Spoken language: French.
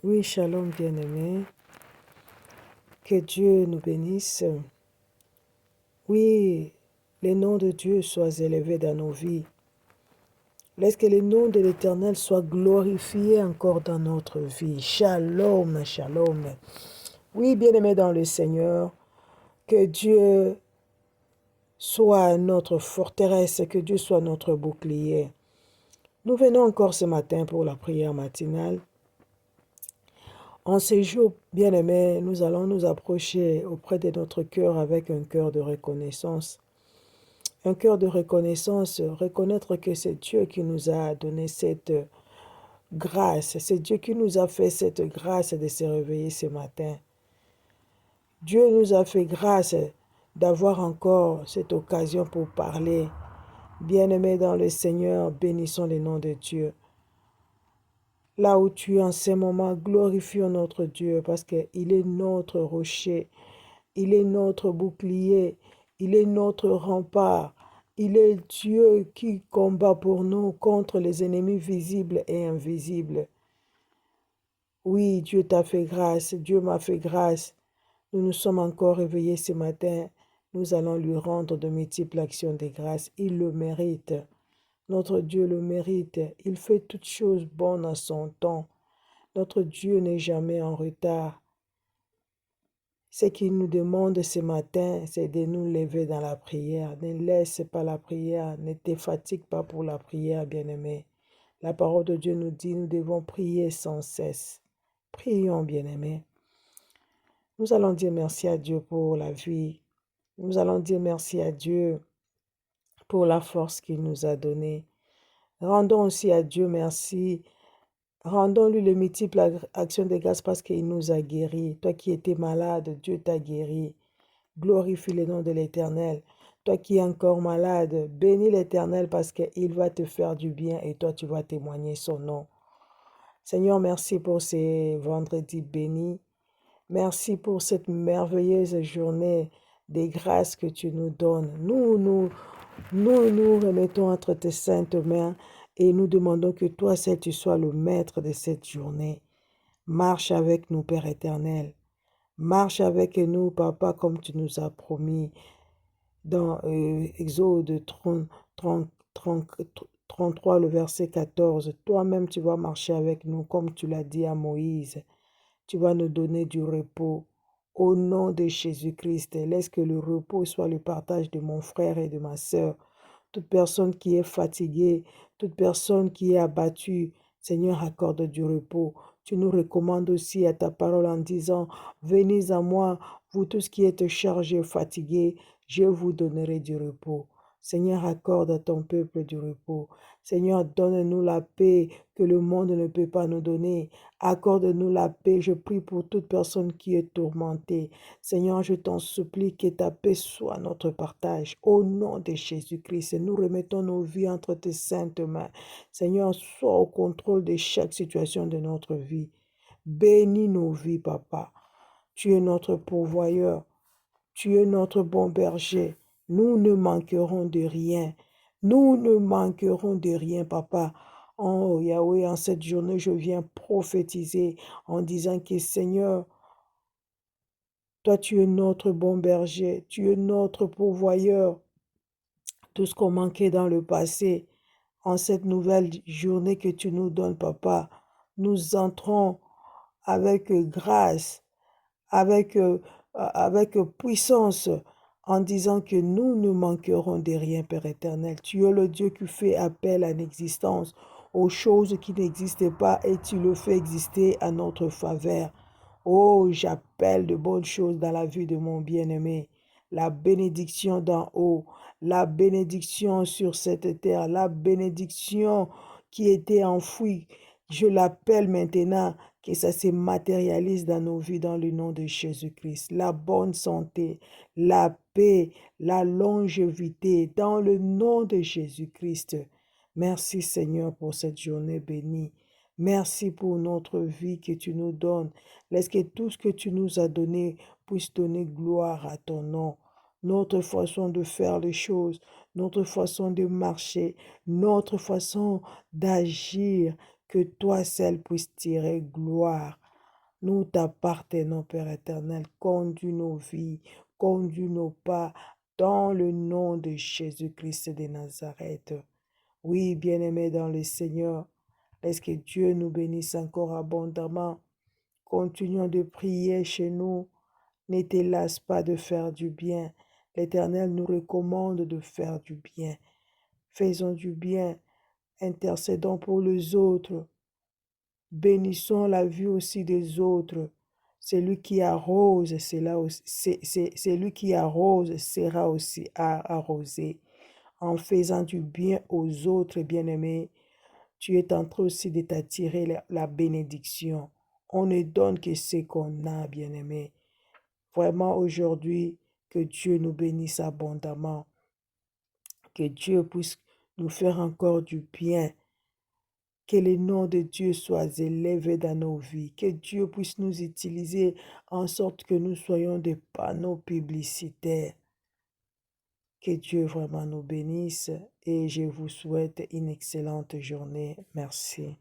Oui, shalom bien-aimé, que Dieu nous bénisse. Oui, le nom de Dieu soit élevé dans nos vies. Laisse que le nom de l'Éternel soit glorifié encore dans notre vie. Shalom, shalom. Oui, bien-aimé dans le Seigneur, que Dieu soit notre forteresse, que Dieu soit notre bouclier. Nous venons encore ce matin pour la prière matinale. En ces jours, bien-aimés, nous allons nous approcher auprès de notre cœur avec un cœur de reconnaissance. Un cœur de reconnaissance, reconnaître que c'est Dieu qui nous a donné cette grâce, c'est Dieu qui nous a fait cette grâce de se réveiller ce matin. Dieu nous a fait grâce d'avoir encore cette occasion pour parler. Bien-aimés dans le Seigneur, bénissons le nom de Dieu. Là où tu es en ce moment, glorifions notre Dieu parce qu'il est notre rocher, il est notre bouclier, il est notre rempart. Il est Dieu qui combat pour nous contre les ennemis visibles et invisibles. Oui, Dieu t'a fait grâce, Dieu m'a fait grâce. Nous nous sommes encore réveillés ce matin. Nous allons lui rendre de multiples actions de grâce. Il le mérite. Notre Dieu le mérite. Il fait toutes choses bonnes à son temps. Notre Dieu n'est jamais en retard. Ce qu'il nous demande ce matin, c'est de nous lever dans la prière. Ne laisse pas la prière, ne te fatigue pas pour la prière, bien-aimé. La parole de Dieu nous dit, nous devons prier sans cesse. Prions, bien-aimé. Nous allons dire merci à Dieu pour la vie. Nous allons dire merci à Dieu pour la force qu'il nous a donnée. Rendons aussi à Dieu merci. Rendons-lui les multiples actions de grâce parce qu'il nous a guéris. Toi qui étais malade, Dieu t'a guéri. Glorifie le nom de l'Éternel. Toi qui es encore malade, bénis l'Éternel parce qu'il va te faire du bien et toi tu vas témoigner son nom. Seigneur, merci pour ces vendredis bénis. Merci pour cette merveilleuse journée des grâces que tu nous donnes. Nous remettons entre tes saintes mains et nous demandons que toi seul tu sois le maître de cette journée. Marche avec nous, Père éternel. Marche avec nous, Papa, comme tu nous as promis dans Exode 33, le verset 14. Toi-même, tu vas marcher avec nous, comme tu l'as dit à Moïse. Tu vas nous donner du repos. Au nom de Jésus-Christ, laisse que le repos soit le partage de mon frère et de ma sœur. Toute personne qui est fatiguée, toute personne qui est abattue, Seigneur, accorde du repos. Tu nous recommandes aussi à ta parole en disant, venez à moi, vous tous qui êtes chargés et fatigués, je vous donnerai du repos. Seigneur, accorde à ton peuple du repos. Seigneur, donne-nous la paix que le monde ne peut pas nous donner. Accorde-nous la paix. Je prie pour toute personne qui est tourmentée. Seigneur, je t'en supplie que ta paix soit notre partage. Au nom de Jésus-Christ, nous remettons nos vies entre tes saintes mains. Seigneur, sois au contrôle de chaque situation de notre vie. Bénis nos vies, Papa. Tu es notre pourvoyeur. Tu es notre bon berger. Nous ne manquerons de rien. Nous ne manquerons de rien, Papa. Oh Yahweh, en cette journée, je viens prophétiser en disant que Seigneur, toi, tu es notre bon berger, tu es notre pourvoyeur. Tout ce qu'on manquait dans le passé, en cette nouvelle journée que tu nous donnes, Papa, nous entrons avec grâce, avec, avec puissance, en disant que nous ne manquerons de rien, Père éternel. Tu es le Dieu qui fait appel à l'existence, aux choses qui n'existaient pas, et tu le fais exister à notre faveur. Oh, j'appelle de bonnes choses dans la vie de mon bien-aimé. La bénédiction d'en haut, la bénédiction sur cette terre, la bénédiction qui était enfouie. Je l'appelle maintenant, que ça se matérialise dans nos vies dans le nom de Jésus-Christ. La bonne santé, la paix, la longévité dans le nom de Jésus-Christ. Merci Seigneur pour cette journée bénie. Merci pour notre vie que tu nous donnes. Laisse que tout ce que tu nous as donné puisse donner gloire à ton nom. Notre façon de faire les choses, notre façon de marcher, notre façon d'agir, que toi seul puisses tirer gloire. Nous t'appartenons, Père éternel. Conduis nos vies, conduis nos pas dans le nom de Jésus-Christ de Nazareth. Oui, bien-aimés dans le Seigneur, laisse que Dieu nous bénisse encore abondamment. Continuons de prier chez nous. Ne te lasse pas de faire du bien. L'Éternel nous recommande de faire du bien. Faisons du bien, intercédons pour les autres. Bénissons la vie aussi des autres. Celui qui arrose, celui qui arrose sera aussi arrosé. En faisant du bien aux autres, bien-aimés, tu es en train aussi de t'attirer la bénédiction. On ne donne que ce qu'on a, bien-aimé. Vraiment aujourd'hui, que Dieu nous bénisse abondamment, que Dieu puisse nous faire encore du bien, que le nom de Dieu soit élevé dans nos vies, que Dieu puisse nous utiliser en sorte que nous soyons des panneaux publicitaires. Que Dieu vraiment nous bénisse et je vous souhaite une excellente journée. Merci.